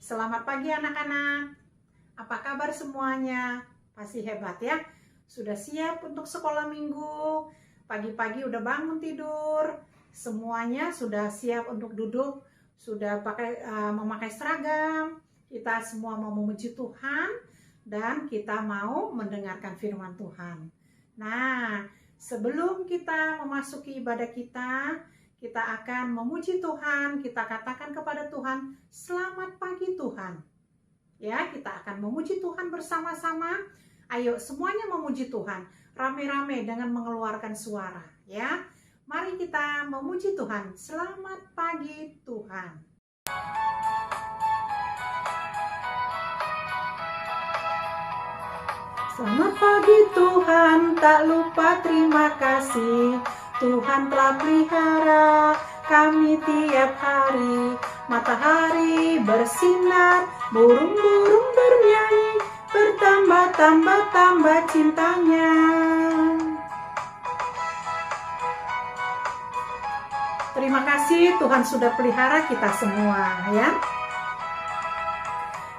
Selamat pagi anak-anak. Apa kabar semuanya? Pasti hebat ya. Sudah siap untuk sekolah minggu? Pagi-pagi udah bangun tidur? Semuanya sudah siap untuk duduk? Sudah memakai seragam? Kita semua mau memuji Tuhan dan kita mau mendengarkan firman Tuhan. Nah, sebelum kita memasuki ibadah kita akan memuji Tuhan, kita katakan kepada Tuhan, selamat pagi Tuhan. Ya, kita akan memuji Tuhan bersama-sama. Ayo semuanya memuji Tuhan, rame-rame dengan mengeluarkan suara. Ya, mari kita memuji Tuhan. Selamat pagi Tuhan. Selamat pagi Tuhan, tak lupa terima kasih. Tuhan telah pelihara kami tiap hari. Matahari bersinar, burung-burung bernyanyi, bertambah-tambah cintanya. Terima kasih Tuhan sudah pelihara kita semua ya.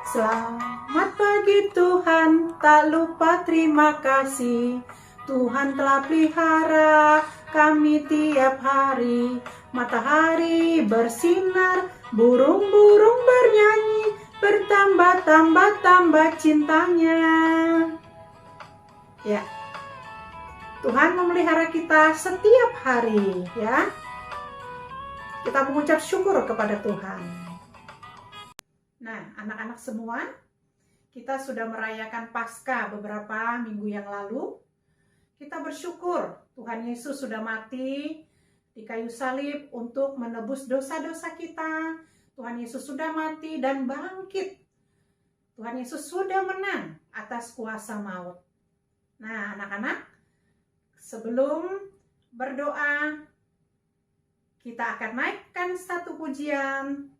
Selamat pagi Tuhan, tak lupa terima kasih. Tuhan telah pelihara kami tiap hari. Matahari bersinar, burung-burung bernyanyi, bertambah-tambah cintanya. Ya, Tuhan memelihara kita setiap hari ya. Kita mengucap syukur kepada Tuhan. Nah, anak-anak semua, kita sudah merayakan Paskah beberapa minggu yang lalu. Kita bersyukur Tuhan Yesus sudah mati di kayu salib untuk menebus dosa-dosa kita. Tuhan Yesus sudah mati dan bangkit. Tuhan Yesus sudah menang atas kuasa maut. Nah, anak-anak, sebelum berdoa, kita akan naikkan satu pujian.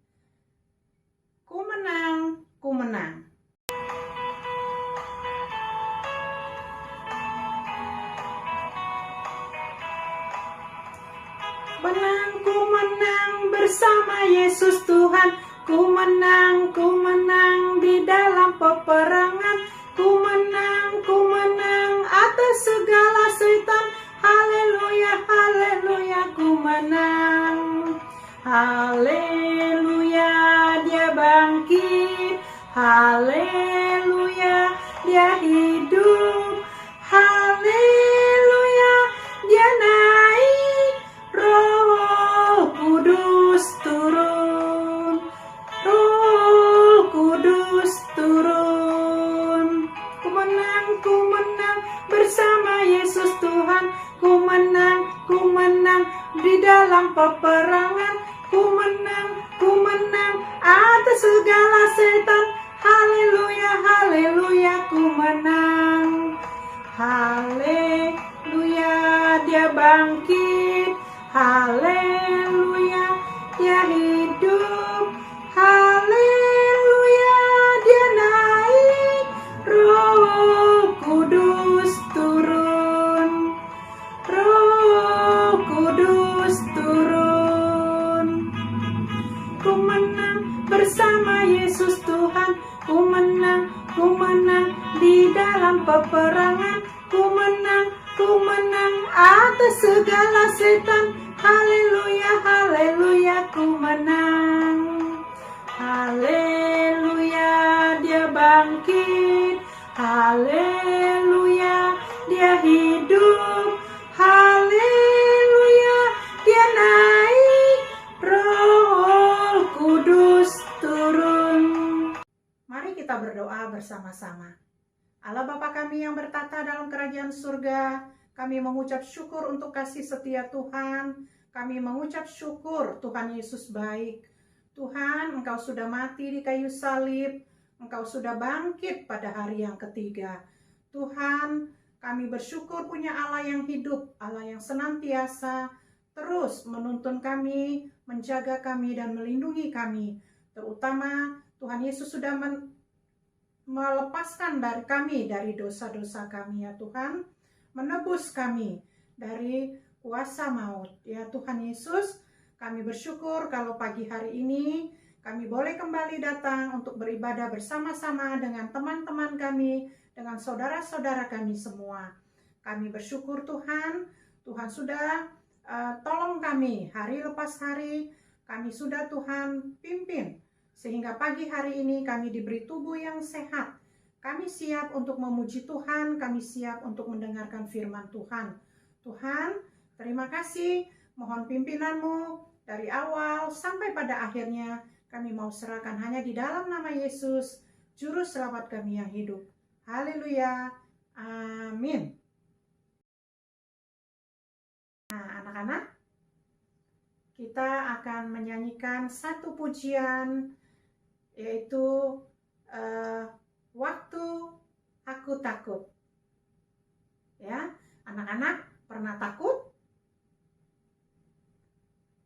Ku menang, ku menang. Menang, ku menang bersama Yesus Tuhan. Ku menang di dalam peperangan. Ku menang atas segala setan. Haleluya, haleluya, ku menang. Haleluya, dia bangkit. Haleluya, dia hidup. Haleluya, dia naik. Roh Kudus turun. Roh Kudus turun. Ku menang bersama Yesus Tuhan. Ku menang di dalam peperangan. Ku menang atas segala setan. Haleluya, haleluya, ku menang. Haleluya, dia bangkit. Haleluya, dia hidup. Haleluya, dia naik. Roh Kudus turun. Roh Kudus turun. Ku menang bersama Yesus Tuhan. Ku menang di dalam peperangan. Ku menang atas segala setan. Haleluya, haleluya, ku menang. Haleluya, dia bangkit. Haleluya, dia hidup. Haleluya, dia naik. Roh Kudus turun. Mari kita berdoa bersama-sama. Allah Bapa kami yang bertata dalam kerajaan surga, kami mengucap syukur untuk kasih setia Tuhan. Kami mengucap syukur Tuhan Yesus baik. Tuhan, Engkau sudah mati di kayu salib. Engkau sudah bangkit pada hari yang ketiga. Tuhan, kami bersyukur punya Allah yang hidup, Allah yang senantiasa terus menuntun kami, menjaga kami, dan melindungi kami. Terutama Tuhan Yesus sudah melepaskan kami dari dosa-dosa kami ya Tuhan, menebus kami dari kuasa maut ya Tuhan Yesus. Kami bersyukur kalau pagi hari ini kami boleh kembali datang untuk beribadah bersama-sama dengan teman-teman kami, dengan saudara-saudara kami semua. Kami bersyukur Tuhan, Tuhan sudah tolong kami hari lepas hari, kami sudah Tuhan pimpin, sehingga pagi hari ini kami diberi tubuh yang sehat. Kami siap untuk memuji Tuhan, kami siap untuk mendengarkan firman Tuhan. Tuhan, terima kasih, mohon pimpinan-Mu dari awal sampai pada akhirnya. Kami mau serahkan hanya di dalam nama Yesus, Juru Selamat kami yang hidup. Haleluya. Amin. Nah, anak-anak, kita akan menyanyikan satu pujian, yaitu Waktu Aku Takut. Ya, anak-anak pernah takut?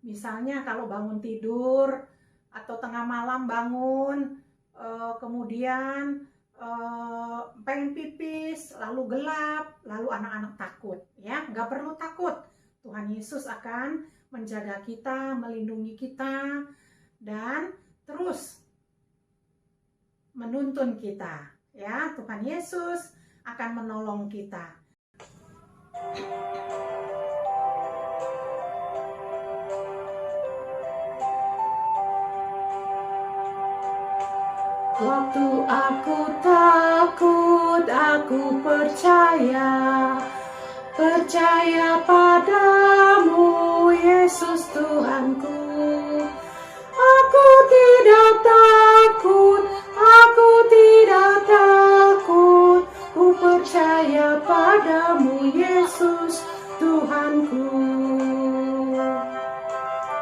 Misalnya kalau bangun tidur, atau tengah malam bangun, kemudian pengen pipis, lalu gelap, lalu anak-anak takut. Ya, nggak perlu takut. Tuhan Yesus akan menjaga kita, melindungi kita, dan terus menuntun kita. Ya, Tuhan Yesus akan menolong kita. Waktu aku takut, aku percaya padamu, Yesus Tuhanku. Aku tidak takut, ku percaya padamu, Yesus Tuhanku.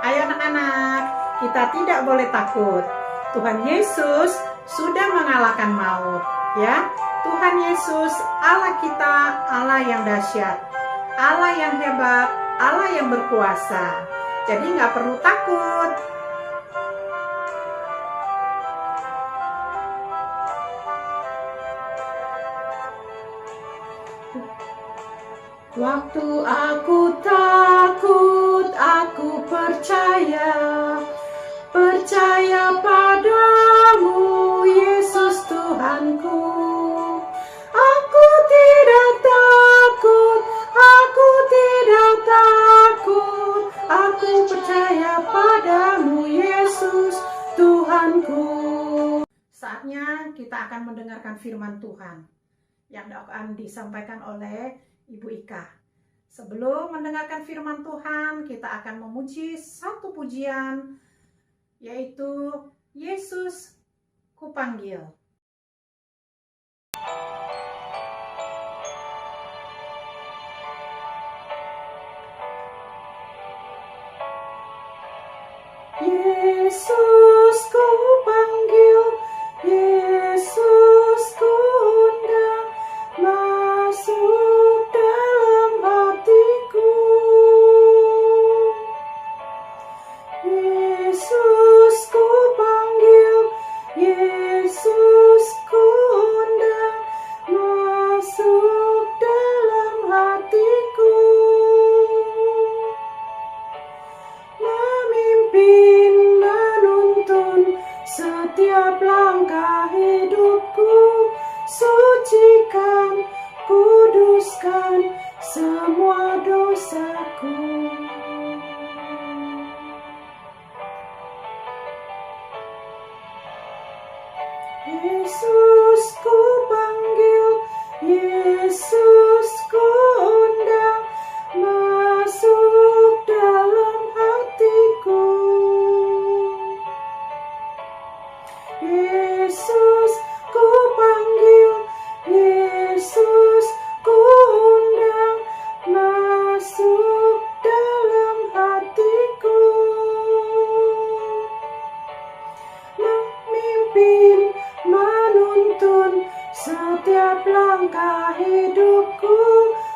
Ayo anak-anak, kita tidak boleh takut. Tuhan Yesus sudah mengalahkan maut, ya. Tuhan Yesus, Allah kita, Allah yang dahsyat, Allah yang hebat, Allah yang berkuasa. Jadi nggak perlu takut. Waktu aku takut, aku percaya padamu, Yesus Tuhanku. Aku tidak takut, aku percaya padamu, Yesus Tuhanku. Saatnya kita akan mendengarkan firman Tuhan yang akan disampaikan oleh Ibu Ika. Sebelum mendengarkan firman Tuhan, kita akan memuji satu pujian, yaitu Yesus Kupanggil. Yesus kupanggil, Yesus kuundang, masuk dalam hatiku. Yesus kupanggil, Yesus kuundang, masuk dalam hatiku. Memimpin, menuntun setiap langkah hidupku, sucikan, kuduskan semua dosaku. Yesus kupanggil, Yesus kuundang, masuk dalam hatiku. Yesus kupanggil, Yesus kuundang, masuk dalam hatiku. Memimpin, menuntun setiap langkah hidupku,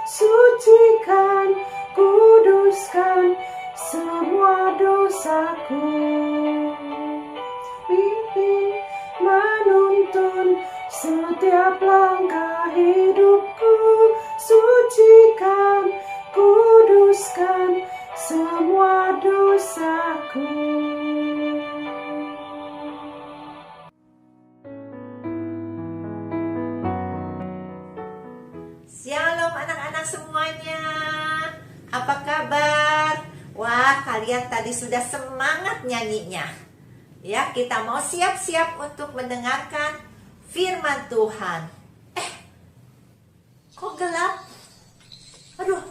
sucikan, kuduskan semua dosaku. Pimpin, menuntun setiap langkah hidupku, sucikan, kuduskan semua dosaku. apa kabar? Wah, kalian tadi sudah semangat nyanyinya. Ya, kita mau siap-siap untuk mendengarkan firman Tuhan. Kok gelap? Aduh,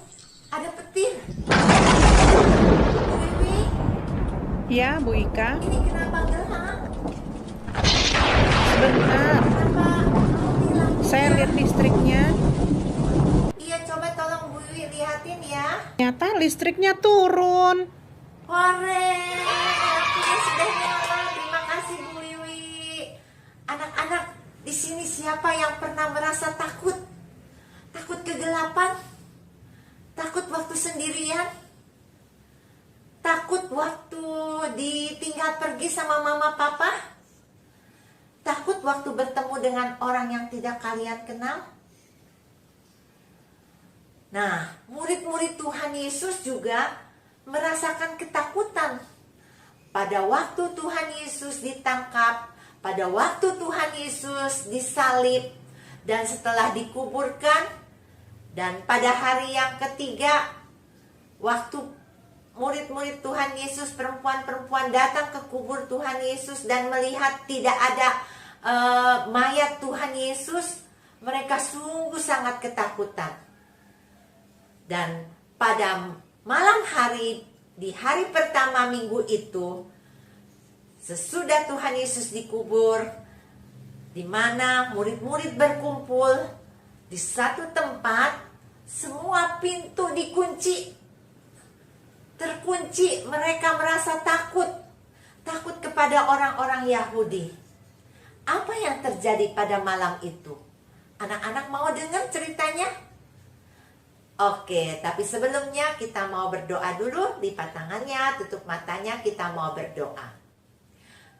ada petir. Wiwi, Ya, Bu Ika. ini kenapa gelap? Sebentar, Kenapa? saya lihat listriknya. Iya, coba tolong Bu Wiwi lihatin ya. Ternyata listriknya turun. Hore, akhirnya sudah nyala. Terima kasih Bu Wiwi. Anak-anak, di sini siapa yang pernah merasa takut? Takut kegelapan? Takut waktu sendirian? Takut waktu ditinggal pergi sama mama papa? Takut waktu bertemu dengan orang yang tidak kalian kenal? Nah, murid-murid Tuhan Yesus juga merasakan ketakutan pada waktu Tuhan Yesus ditangkap, pada waktu Tuhan Yesus disalib, dan setelah dikuburkan. Dan pada hari yang ketiga, waktu murid-murid Tuhan Yesus, perempuan-perempuan datang ke kubur Tuhan Yesus dan melihat tidak ada mayat Tuhan Yesus, mereka sungguh sangat ketakutan. Dan pada malam hari, di hari pertama minggu itu, sesudah Tuhan Yesus dikubur, di mana murid-murid berkumpul di satu tempat, semua pintu dikunci, terkunci. Mereka merasa takut kepada orang-orang Yahudi. Apa yang terjadi pada malam itu? Anak-anak mau dengar ceritanya? Oke, tapi sebelumnya kita mau berdoa dulu. Lipat tangannya, tutup matanya, kita mau berdoa.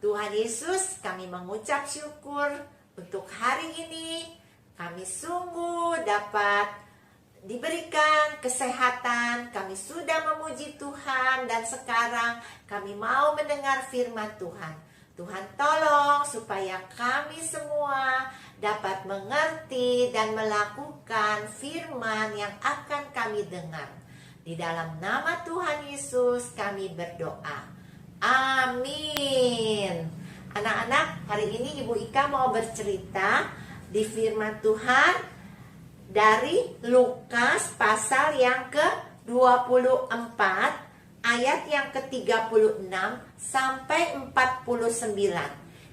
Tuhan Yesus, kami mengucap syukur untuk hari ini. Kami sungguh dapat diberikan kesehatan. Kami sudah memuji Tuhan, dan sekarang kami mau mendengar firman Tuhan. Tuhan tolong supaya kami semua dapat mengerti dan melakukan firman yang akan kami dengar. Di dalam nama Tuhan Yesus kami berdoa. Amin. Anak-anak, hari ini Ibu Ika mau bercerita di firman Tuhan dari Lukas pasal yang ke-24 ayat yang ke-36 sampai 49.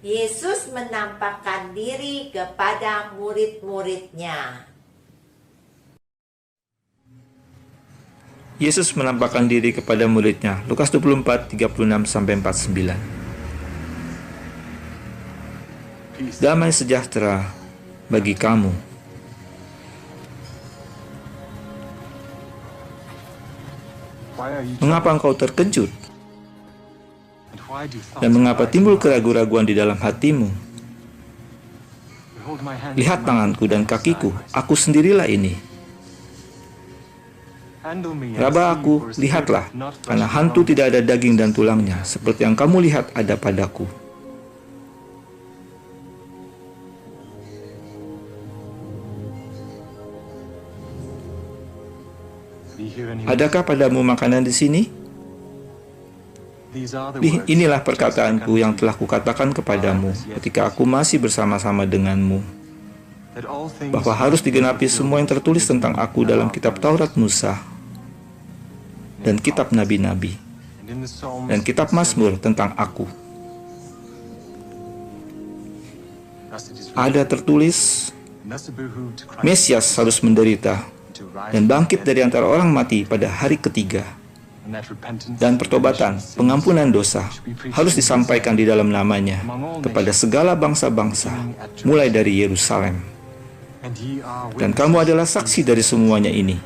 Yesus menampakkan diri kepada murid-muridnya. Yesus menampakkan diri kepada muridnya. Lukas 24, 36 sampai 49. Damai sejahtera bagi kamu. Mengapa engkau terkejut? Dan mengapa timbul keraguan-raguan di dalam hatimu? Lihat tanganku dan kakiku, aku sendirilah ini. Raba aku, lihatlah, karena hantu tidak ada daging dan tulangnya, seperti yang kamu lihat ada padaku. Adakah padamu makanan di sini? Inilah perkataanku yang telah kukatakan kepadamu ketika aku masih bersama-sama denganmu, bahwa harus digenapi semua yang tertulis tentang aku dalam kitab Taurat Musa, dan kitab Nabi-Nabi, dan kitab Mazmur tentang aku. Ada tertulis, Mesias harus menderita dan bangkit dari antara orang mati pada hari ketiga. Dan pertobatan, pengampunan dosa, harus disampaikan di dalam namanya kepada segala bangsa-bangsa, mulai dari Yerusalem. Dan kamu adalah saksi dari semuanya ini.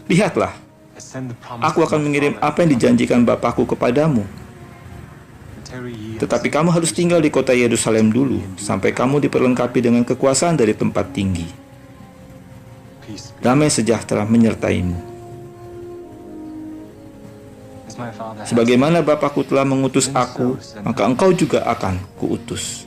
Lihatlah, aku akan mengirim apa yang dijanjikan Bapakku kepadamu. Tetapi kamu harus tinggal di kota Yerusalem dulu, sampai kamu diperlengkapi dengan kekuasaan dari tempat tinggi. Damai sejahtera menyertaimu. Sebagaimana Bapakku telah mengutus aku, maka engkau juga akan kuutus.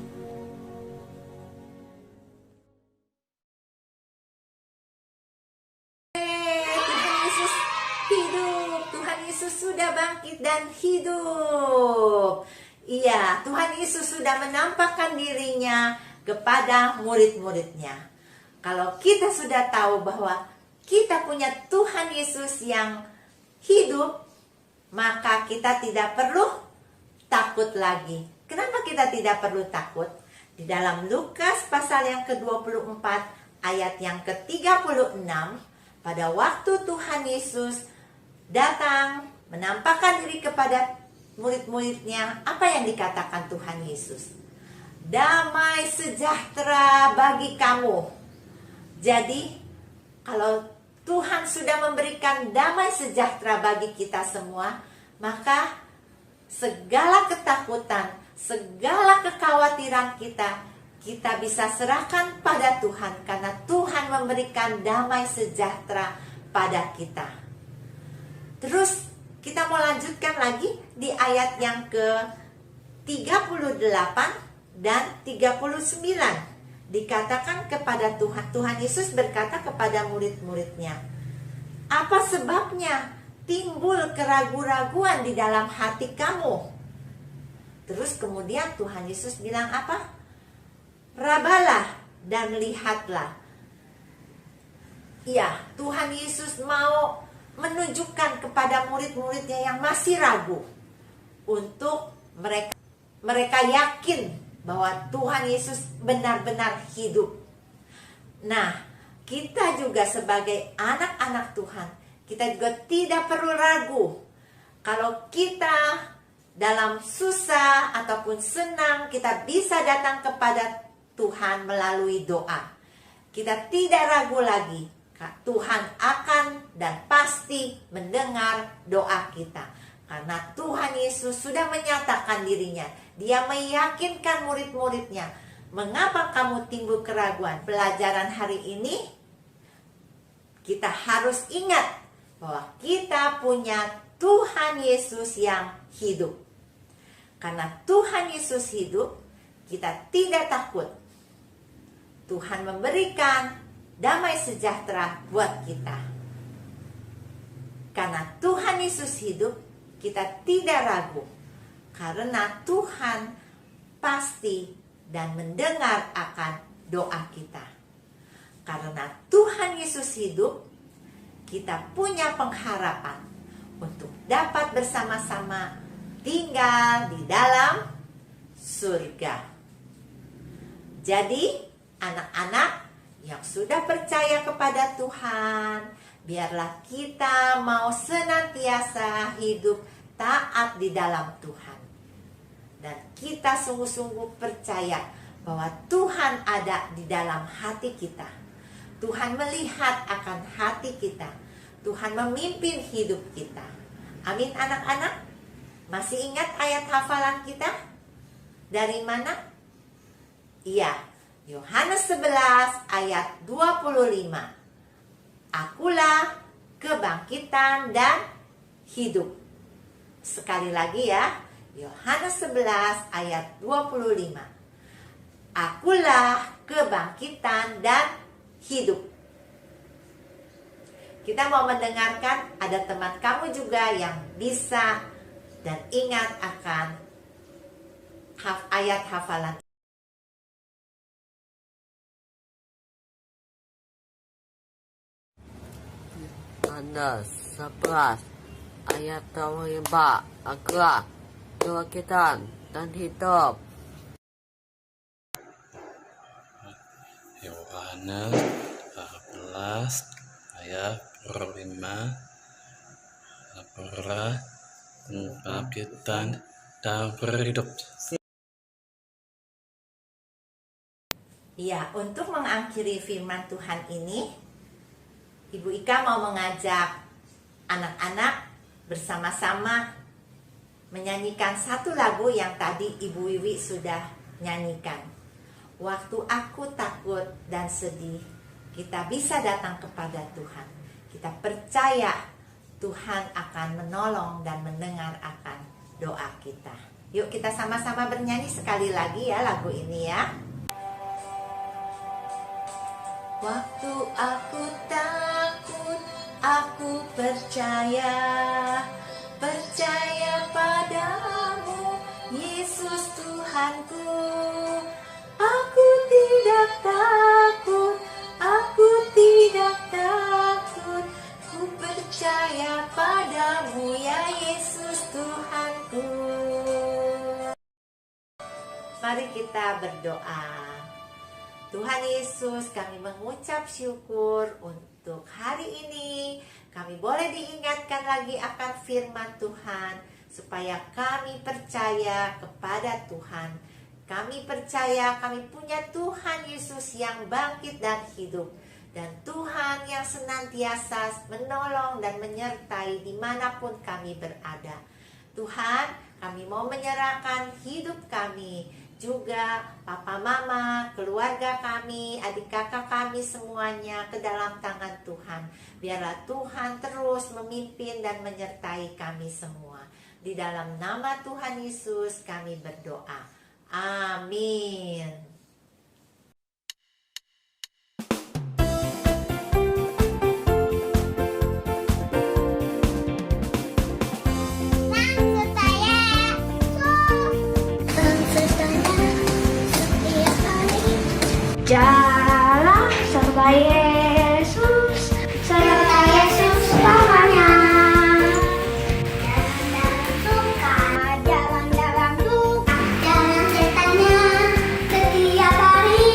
hidup. Iya, Tuhan Yesus sudah menampakkan dirinya kepada murid-muridnya. Kalau kita sudah tahu bahwa kita punya Tuhan Yesus yang hidup, maka kita tidak perlu takut lagi. Kenapa kita tidak perlu takut? Di dalam Lukas pasal yang ke-24 ayat yang ke-36, pada waktu Tuhan Yesus datang menampakkan diri kepada murid-muridnya, apa yang dikatakan Tuhan Yesus? Damai sejahtera bagi kamu. Jadi, kalau Tuhan sudah memberikan damai sejahtera bagi kita semua, maka segala ketakutan, segala kekhawatiran kita bisa serahkan pada Tuhan, karena Tuhan memberikan damai sejahtera pada kita. Terus kita mau lanjutkan lagi di ayat yang ke-38 dan 39. Dikatakan kepada Tuhan Yesus berkata kepada murid-muridnya, apa sebabnya timbul keraguan-raguan di dalam hati kamu? Terus kemudian Tuhan Yesus bilang apa? Rabalah dan lihatlah. Ya, Tuhan Yesus mau menunjukkan kepada murid-muridnya yang masih ragu, untuk mereka yakin bahwa Tuhan Yesus benar-benar hidup. Nah, kita juga sebagai anak-anak Tuhan, kita juga tidak perlu ragu. Kalau kita dalam susah ataupun senang, kita bisa datang kepada Tuhan melalui doa. Kita tidak ragu lagi, Tuhan akan dan pasti mendengar doa kita. Karena Tuhan Yesus sudah menyatakan dirinya. Dia meyakinkan murid-muridnya. Mengapa kamu timbul keraguan? Pelajaran hari ini, kita harus ingat bahwa kita punya Tuhan Yesus yang hidup. Karena Tuhan Yesus hidup, kita tidak takut. Tuhan memberikan damai sejahtera buat kita. Karena Tuhan Yesus hidup, kita tidak ragu. Karena Tuhan pasti dan mendengar akan doa kita. Karena Tuhan Yesus hidup, kita punya pengharapan untuk dapat bersama-sama tinggal di dalam surga. Jadi, anak-anak yang sudah percaya kepada Tuhan, biarlah kita mau senantiasa hidup taat di dalam Tuhan. Dan kita sungguh-sungguh percaya bahwa Tuhan ada di dalam hati kita. Tuhan melihat akan hati kita. Tuhan memimpin hidup kita. Amin, anak-anak. Masih ingat ayat hafalan kita? Dari mana? Iya, Yohanes 11 ayat 25. Akulah kebangkitan dan hidup. Sekali lagi ya, Yohanes 11 ayat 25. Akulah kebangkitan dan hidup. Kita mau mendengarkan, ada teman kamu juga yang bisa dan ingat akan ayat hafalan. Yohanes 11 ayat 25. Akulah kebangkitan dan hidup. Yohanes 11 ayat 25. Akulah kebangkitan dan berhidup. Ya, untuk mengakhiri firman Tuhan ini, Ibu Ika mau mengajak anak-anak bersama-sama menyanyikan satu lagu yang tadi Ibu Wiwi sudah nyanyikan. Waktu aku takut dan sedih, kita bisa datang kepada Tuhan. Kita percaya Tuhan akan menolong dan mendengar akan doa kita. Yuk kita sama-sama bernyanyi sekali lagi ya lagu ini ya. Waktu aku takut, aku percaya percaya padamu, Yesus Tuhanku. Aku tidak takut, aku tidak takut. Ku percaya padamu, ya Yesus Tuhanku. Mari kita berdoa. Tuhan Yesus, kami mengucap syukur untuk hari ini. Kami boleh diingatkan lagi akan firman Tuhan, supaya kami percaya kepada Tuhan. Kami percaya kami punya Tuhan Yesus yang bangkit dan hidup. Dan Tuhan yang senantiasa menolong dan menyertai dimanapun kami berada. Tuhan, kami mau menyerahkan hidup kami, juga papa mama, keluarga kami, adik kakak kami semuanya ke dalam tangan Tuhan. Biarlah Tuhan terus memimpin dan menyertai kami semua. Di dalam nama Tuhan Yesus kami berdoa. Amin. Jalan serta Yesus selamanya. Jalan dalam duka, jalan sertanya setiap hari.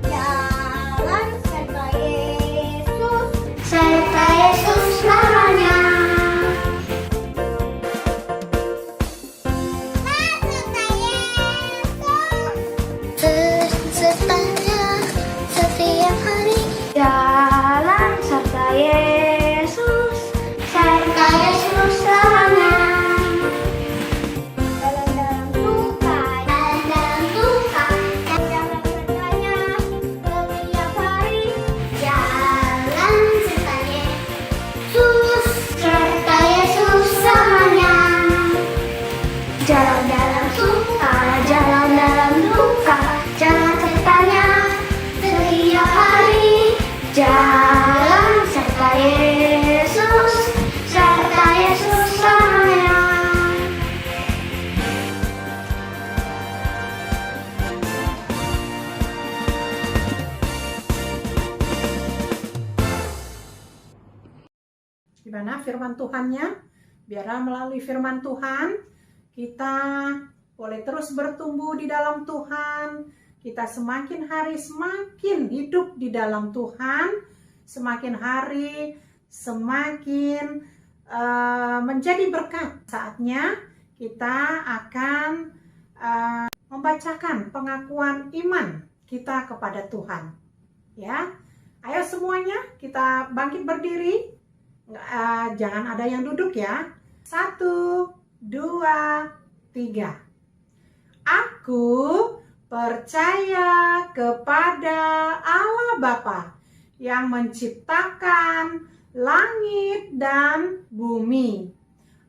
Jalan serta Yesus selamanya. Jalan serta Yesus selamanya. Jalan dalam duka, jalan sertanya setiap hari. Jalan serta Yesus selamanya. Jalan dalam duka, jalan sertanya setiap hari. Jalan serta Yesus selamanya. Gimana firman Tuhannya? Biarlah melalui firman Tuhan kita boleh terus bertumbuh di dalam Tuhan. Kita semakin hari semakin hidup di dalam Tuhan, semakin hari semakin menjadi berkat. Saatnya kita akan membacakan pengakuan iman kita kepada Tuhan. Ya, ayo semuanya kita bangkit berdiri. Jangan ada yang duduk ya. 1, 2, 3. Aku percaya kepada Allah Bapa yang menciptakan langit dan bumi.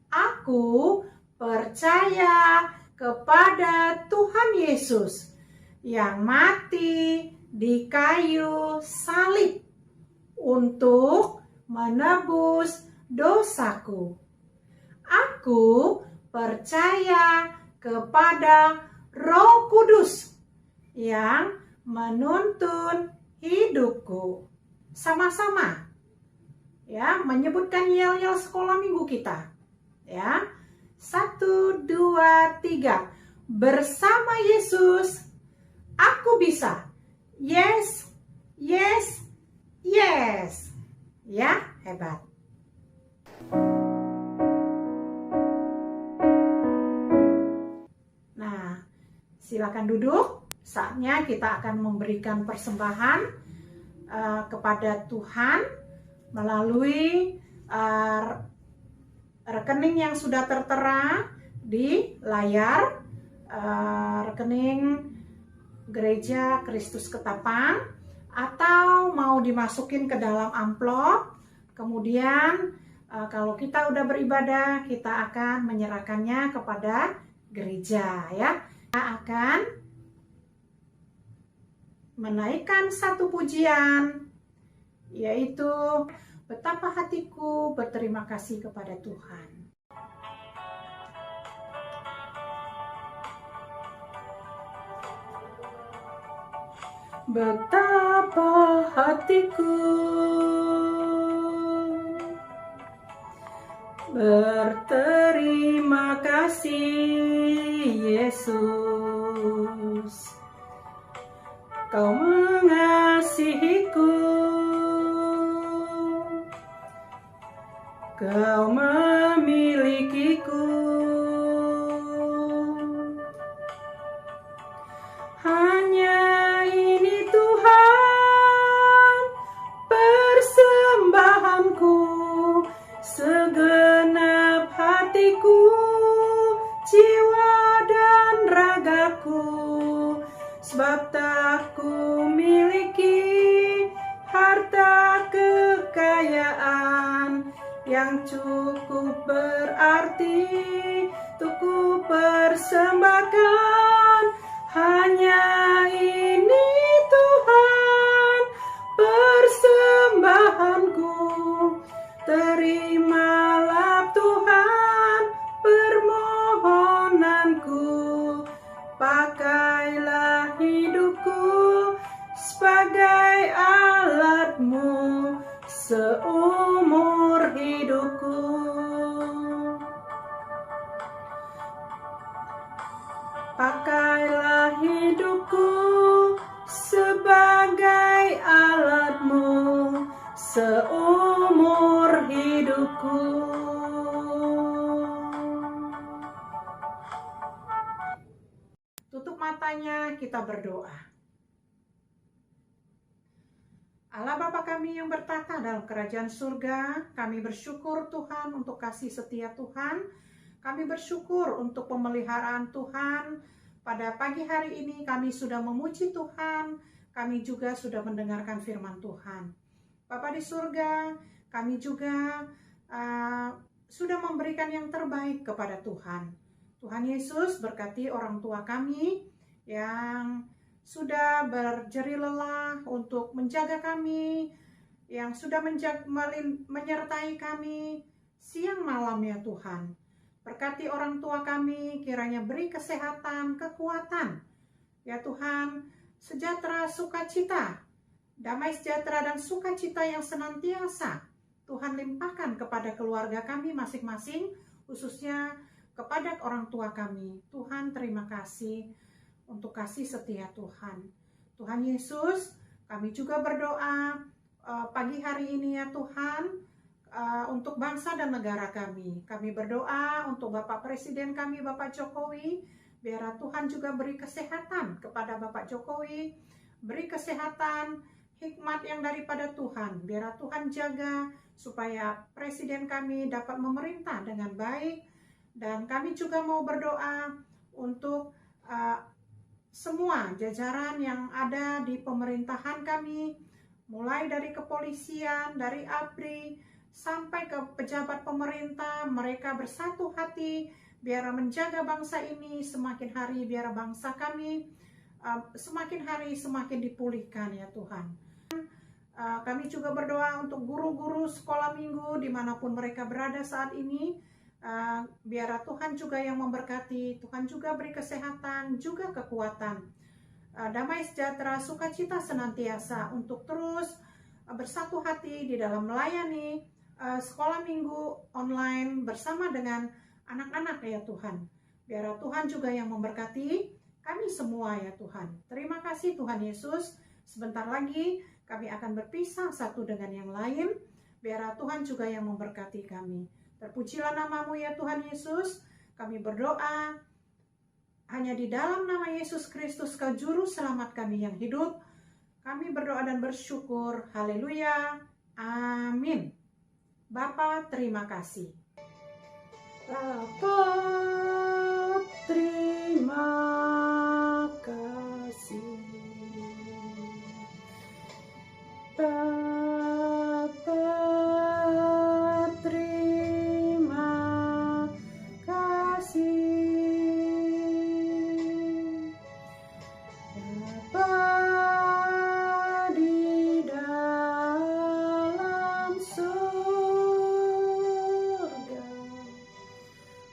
Aku percaya kepada Tuhan Yesus yang mati di kayu salib untuk menebus dosaku. Aku percaya kepada Roh Kudus yang menuntun hidupku. Sama-sama ya, menyebutkan yel-yel sekolah minggu kita. Ya. 1, 2, 3. Bersama Yesus aku bisa. Yes, yes, yes. Ya, hebat. Nah, silakan duduk. Saatnya kita akan memberikan persembahan kepada Tuhan melalui rekening yang sudah tertera di layar, rekening Gereja Kristus Ketapang, atau mau dimasukin ke dalam amplop. Kemudian kalau kita udah beribadah, kita akan menyerahkannya kepada gereja ya. Kita akan menaikkan satu pujian, yaitu betapa hatiku berterima kasih kepada Tuhan. betapa hatiku berterima kasih, Yesus. Kau mengasihiku, Kau memilikiku. Hanya ini Tuhan persembahanku, segenap hatiku, jiwa dan ragaku, sebab tak ku miliki harta kekayaan yang cukup berarti untuk ku persembahkan. Hanya ini Tuhan persembahanku, terimalah Tuhan permohonanku, pakailah hidupku sebagai alat-Mu seumur hidupku. Pakailah hidupku sebagai alat-Mu seumur hidupku. Tutup matanya, kita berdoa. Allah Bapa kami yang bertata dalam kerajaan surga, kami bersyukur Tuhan untuk kasih setia Tuhan. Kami bersyukur untuk pemeliharaan Tuhan. Pada pagi hari ini kami sudah memuji Tuhan, kami juga sudah mendengarkan firman Tuhan. Bapa di surga, kami juga sudah memberikan yang terbaik kepada Tuhan. Tuhan Yesus berkati orang tua kami yang sudah berjerih lelah untuk menjaga kami, yang sudah menyertai kami siang malam ya Tuhan. Berkati orang tua kami, kiranya beri kesehatan, kekuatan. Ya Tuhan, sejahtera, sukacita, damai sejahtera dan sukacita yang senantiasa Tuhan limpahkan kepada keluarga kami masing-masing, khususnya kepada orang tua kami. Tuhan, terima kasih untuk kasih setia Tuhan. Tuhan Yesus, kami juga berdoa pagi hari ini ya Tuhan, untuk bangsa dan negara kami. Kami berdoa untuk Bapak Presiden kami, Bapak Jokowi, biar Tuhan juga beri kesehatan kepada Bapak Jokowi, beri kesehatan, hikmat yang daripada Tuhan, biar Tuhan jaga supaya Presiden kami dapat memerintah dengan baik. Dan kami juga mau berdoa untuk semua jajaran yang ada di pemerintahan kami, mulai dari kepolisian, dari ABRI, sampai ke pejabat pemerintah, mereka bersatu hati biar menjaga bangsa ini semakin hari, biar bangsa kami semakin hari semakin dipulihkan ya Tuhan. Kami juga berdoa untuk guru-guru sekolah minggu dimanapun mereka berada saat ini, biar Tuhan juga yang memberkati, Tuhan juga beri kesehatan, juga kekuatan, damai sejahtera, sukacita senantiasa untuk terus bersatu hati di dalam melayani sekolah minggu online bersama dengan anak-anak ya Tuhan. Biar Tuhan juga yang memberkati kami semua ya Tuhan. Terima kasih Tuhan Yesus. Sebentar lagi kami akan berpisah satu dengan yang lain. Biar Tuhan juga yang memberkati kami. Terpujilah nama-Mu ya Tuhan Yesus. Kami berdoa hanya di dalam nama Yesus Kristus, Kau Juru Selamat kami yang hidup. Kami berdoa dan bersyukur. Haleluya. Amin. Bapa, terima kasih. Bapa, terima kasih. Bapa, terima kasih. Bapa di dalam surga,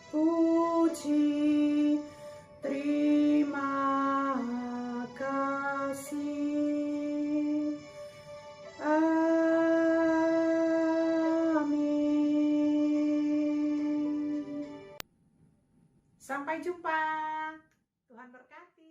puji, terima kasih. Sampai jumpa. Tuhan berkati.